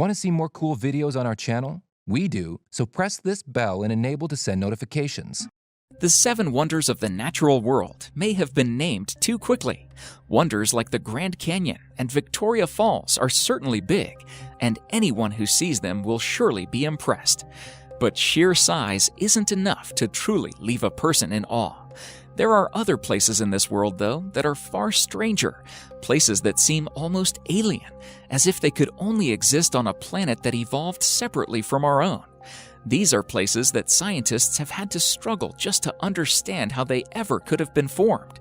Want to see more cool videos on our channel? We do, so press this bell and enable to send notifications. The 7 wonders of the natural world may have been named too quickly. Wonders like the Grand Canyon and Victoria Falls are certainly big, and anyone who sees them will surely be impressed. But sheer size isn't enough to truly leave a person in awe. There are other places in this world, though, that are far stranger, places that seem almost alien, as if they could only exist on a planet that evolved separately from our own. These are places that scientists have had to struggle just to understand how they ever could have been formed.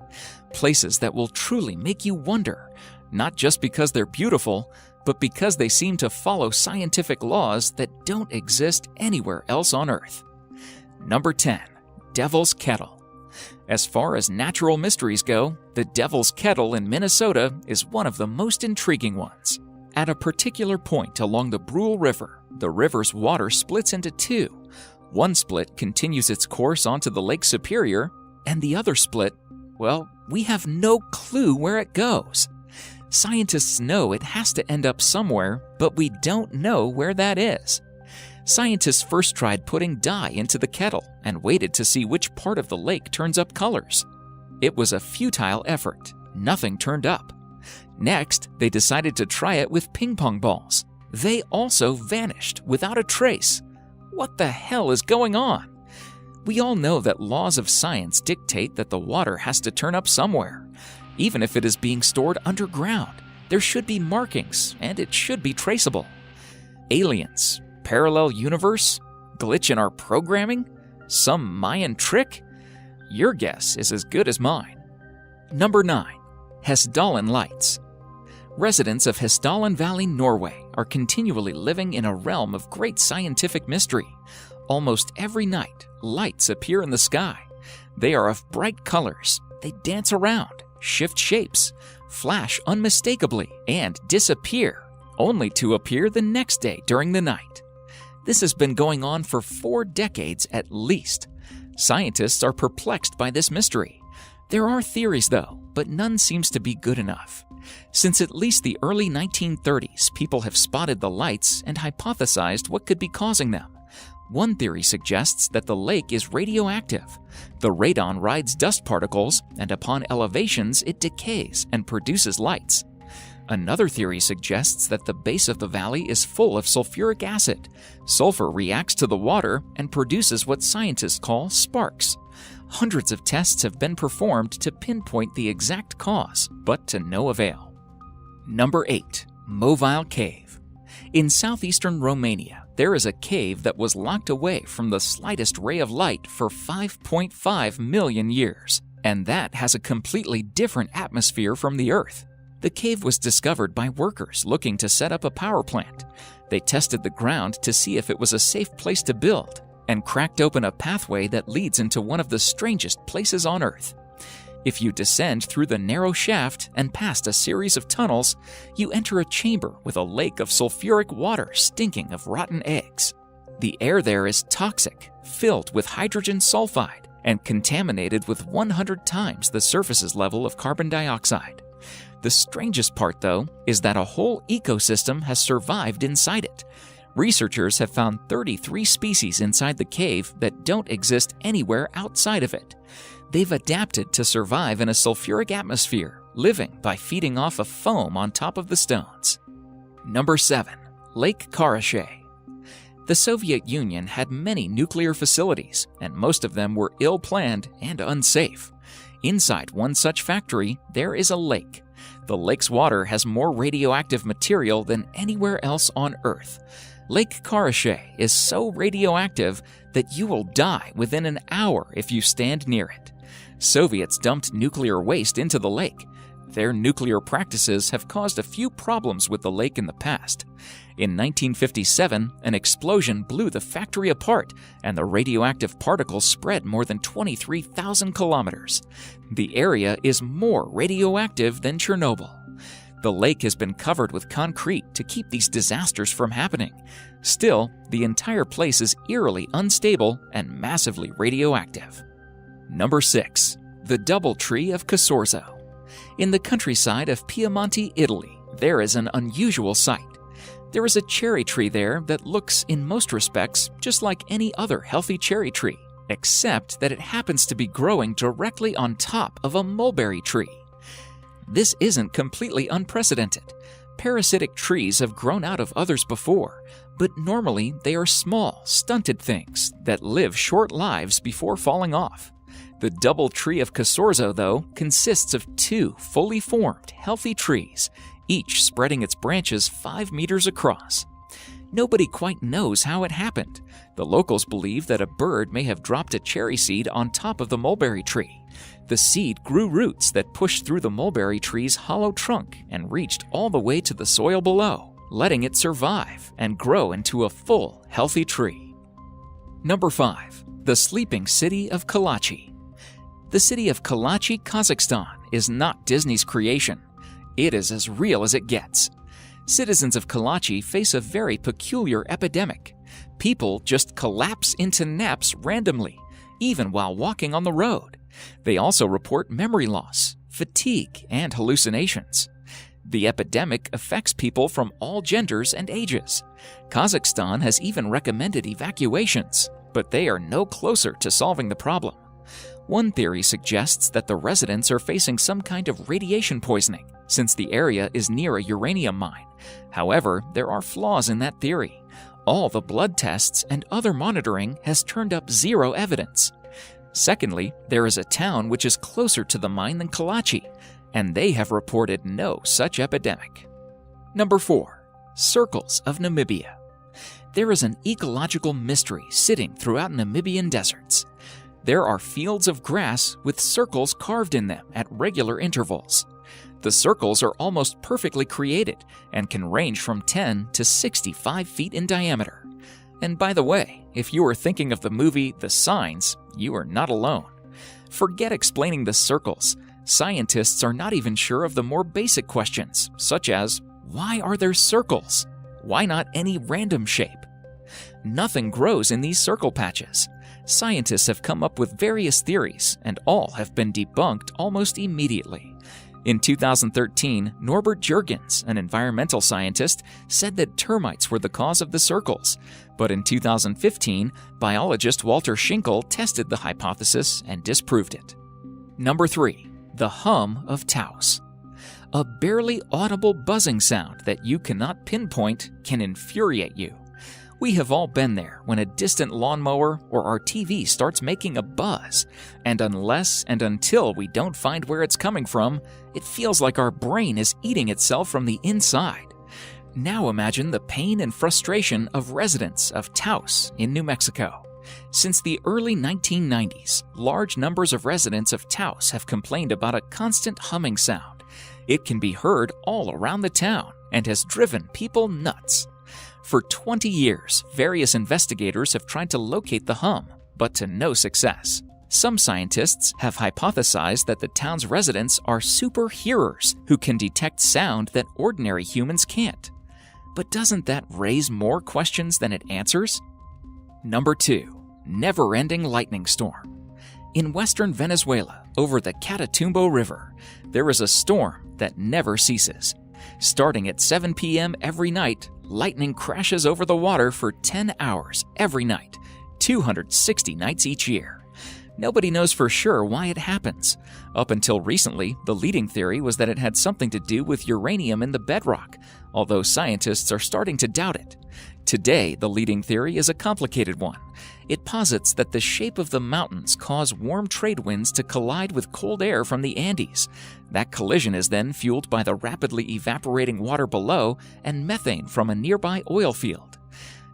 Places that will truly make you wonder, not just because they're beautiful, but because they seem to follow scientific laws that don't exist anywhere else on Earth. Number 10. Devil's Kettle. As far as natural mysteries go, the Devil's Kettle in Minnesota is one of the most intriguing ones. At a particular point along the Brule River, the river's water splits into 2. One split continues its course onto the Lake Superior, and the other split, well, we have no clue where it goes. Scientists know it has to end up somewhere, but we don't know where that is. Scientists first tried putting dye into the kettle and waited to see which part of the lake turns up colors. It was a futile effort. Nothing turned up. Next, they decided to try it with ping pong balls. They also vanished without a trace. What the hell is going on? We all know that laws of science dictate that the water has to turn up somewhere. Even if it is being stored underground, there should be markings and it should be traceable. Aliens, parallel universe, glitch in our programming, some Mayan trick? Your guess is as good as mine. Number 9. Hessdalen Lights. Residents of Hessdalen Valley, Norway, are continually living in a realm of great scientific mystery. Almost every night, lights appear in the sky. They are of bright colors. They dance around, shift shapes, flash unmistakably, and disappear, only to appear the next day during the night. This has been going on for 4 decades at least. Scientists are perplexed by this mystery. There are theories, though, but none seems to be good enough. Since at least the early 1930s, people have spotted the lights and hypothesized what could be causing them. One theory suggests that the lake is radioactive. The radon rides dust particles, and upon elevations, it decays and produces lights. Another theory suggests that the base of the valley is full of sulfuric acid. Sulfur reacts to the water and produces what scientists call sparks. Hundreds of tests have been performed to pinpoint the exact cause, but to no avail. Number 8. Movile Cave. In southeastern Romania, there is a cave that was locked away from the slightest ray of light for 5.5 million years, and that has a completely different atmosphere from the Earth. The cave was discovered by workers looking to set up a power plant. They tested the ground to see if it was a safe place to build, and cracked open a pathway that leads into one of the strangest places on Earth. If you descend through the narrow shaft and past a series of tunnels, you enter a chamber with a lake of sulfuric water stinking of rotten eggs. The air there is toxic, filled with hydrogen sulfide, and contaminated with 100 times the surface's level of carbon dioxide. The strangest part, though, is that a whole ecosystem has survived inside it. Researchers have found 33 species inside the cave that don't exist anywhere outside of it. They've adapted to survive in a sulfuric atmosphere, living by feeding off of foam on top of the stones. Number 7. Lake Karachay. The Soviet Union had many nuclear facilities, and most of them were ill-planned and unsafe. Inside one such factory, there is a lake. The lake's water has more radioactive material than anywhere else on Earth. Lake Karachay is so radioactive that you will die within an hour if you stand near it. Soviets dumped nuclear waste into the lake. Their nuclear practices have caused a few problems with the lake in the past. In 1957, an explosion blew the factory apart, and the radioactive particles spread more than 23,000 kilometers. The area is more radioactive than Chernobyl. The lake has been covered with concrete to keep these disasters from happening. Still, the entire place is eerily unstable and massively radioactive. Number 6. The Doubletree of Casorzo. In the countryside of Piemonte, Italy, there is an unusual sight. There is a cherry tree there that looks, in most respects, just like any other healthy cherry tree, except that it happens to be growing directly on top of a mulberry tree. This isn't completely unprecedented. Parasitic trees have grown out of others before, but normally they are small, stunted things that live short lives before falling off. The double tree of Casorzo, though, consists of 2 fully formed, healthy trees, each spreading its branches 5 meters across. Nobody quite knows how it happened. The locals believe that a bird may have dropped a cherry seed on top of the mulberry tree. The seed grew roots that pushed through the mulberry tree's hollow trunk and reached all the way to the soil below, letting it survive and grow into a full, healthy tree. Number 5. The sleeping city of Kalachi. The city of Kalachi, Kazakhstan, is not Disney's creation. It is as real as it gets. Citizens of Kalachi face a very peculiar epidemic. People just collapse into naps randomly, even while walking on the road. They also report memory loss, fatigue, and hallucinations. The epidemic affects people from all genders and ages. Kazakhstan has even recommended evacuations, but they are no closer to solving the problem. One theory suggests that the residents are facing some kind of radiation poisoning, since the area is near a uranium mine. However, there are flaws in that theory. All the blood tests and other monitoring has turned up zero evidence. Secondly, there is a town which is closer to the mine than Kalachi, and they have reported no such epidemic. Number 4. Circles of Namibia. There is an ecological mystery sitting throughout Namibian deserts. There are fields of grass with circles carved in them at regular intervals. The circles are almost perfectly created and can range from 10 to 65 feet in diameter. And by the way, if you are thinking of the movie The Signs, you are not alone. Forget explaining the circles. Scientists are not even sure of the more basic questions, such as, why are there circles? Why not any random shape? Nothing grows in these circle patches. Scientists have come up with various theories, and all have been debunked almost immediately. In 2013, Norbert Jurgens, an environmental scientist, said that termites were the cause of the circles. But in 2015, biologist Walter Schinkel tested the hypothesis and disproved it. Number 3. The hum of Taos. A barely audible buzzing sound that you cannot pinpoint can infuriate you. We have all been there when a distant lawnmower or our TV starts making a buzz, and unless and until we don't find where it's coming from, it feels like our brain is eating itself from the inside. Now imagine the pain and frustration of residents of Taos in New Mexico. Since the early 1990s, large numbers of residents of Taos have complained about a constant humming sound. It can be heard all around the town and has driven people nuts. For 20 years, various investigators have tried to locate the hum, but to no success. Some scientists have hypothesized that the town's residents are super hearers who can detect sound that ordinary humans can't. But doesn't that raise more questions than it answers? Number 2. Never-ending lightning storm. In western Venezuela, over the Catatumbo River, there is a storm that never ceases. Starting at 7 p.m. every night, lightning crashes over the water for 10 hours every night, 260 nights each year. Nobody knows for sure why it happens. Up until recently, the leading theory was that it had something to do with uranium in the bedrock, although scientists are starting to doubt it. Today, the leading theory is a complicated one. It posits that the shape of the mountains cause warm trade winds to collide with cold air from the Andes. That collision is then fueled by the rapidly evaporating water below and methane from a nearby oil field.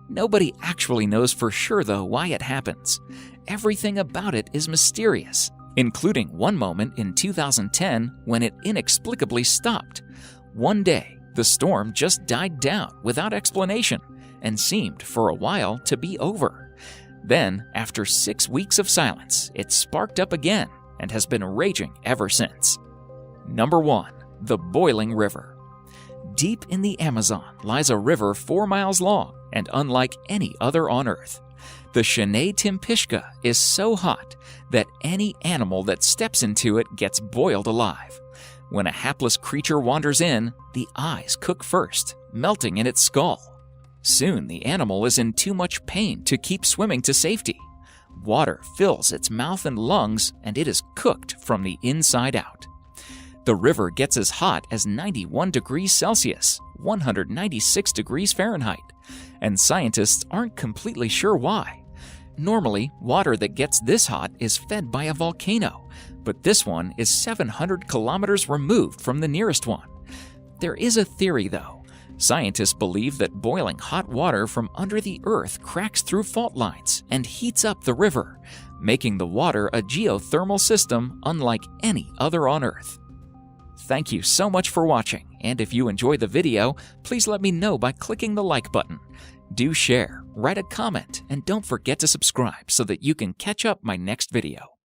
Nobody actually knows for sure, though, why it happens. Everything about it is mysterious, including one moment in 2010 when it inexplicably stopped. One day, the storm just died down without explanation and seemed for a while to be over. Then, after 6 weeks of silence, it sparked up again and has been raging ever since. Number 1. The Boiling River. Deep in the Amazon lies a river 4 miles long and unlike any other on Earth. The Shenandoah Timpishka is so hot that any animal that steps into it gets boiled alive. When a hapless creature wanders in, the eyes cook first, melting in its skull. Soon the animal is in too much pain to keep swimming to safety. Water fills its mouth and lungs, and it is cooked from the inside out. The river gets as hot as 91 degrees Celsius, 196 degrees Fahrenheit, and scientists aren't completely sure why. Normally, water that gets this hot is fed by a volcano, but this one is 700 kilometers removed from the nearest one. There is a theory, though. Scientists believe that boiling hot water from under the earth cracks through fault lines and heats up the river, making the water a geothermal system unlike any other on Earth. Thank you so much for watching, and if you enjoyed the video, please let me know by clicking the like button. Do share, write a comment, and don't forget to subscribe so that you can catch up my next video.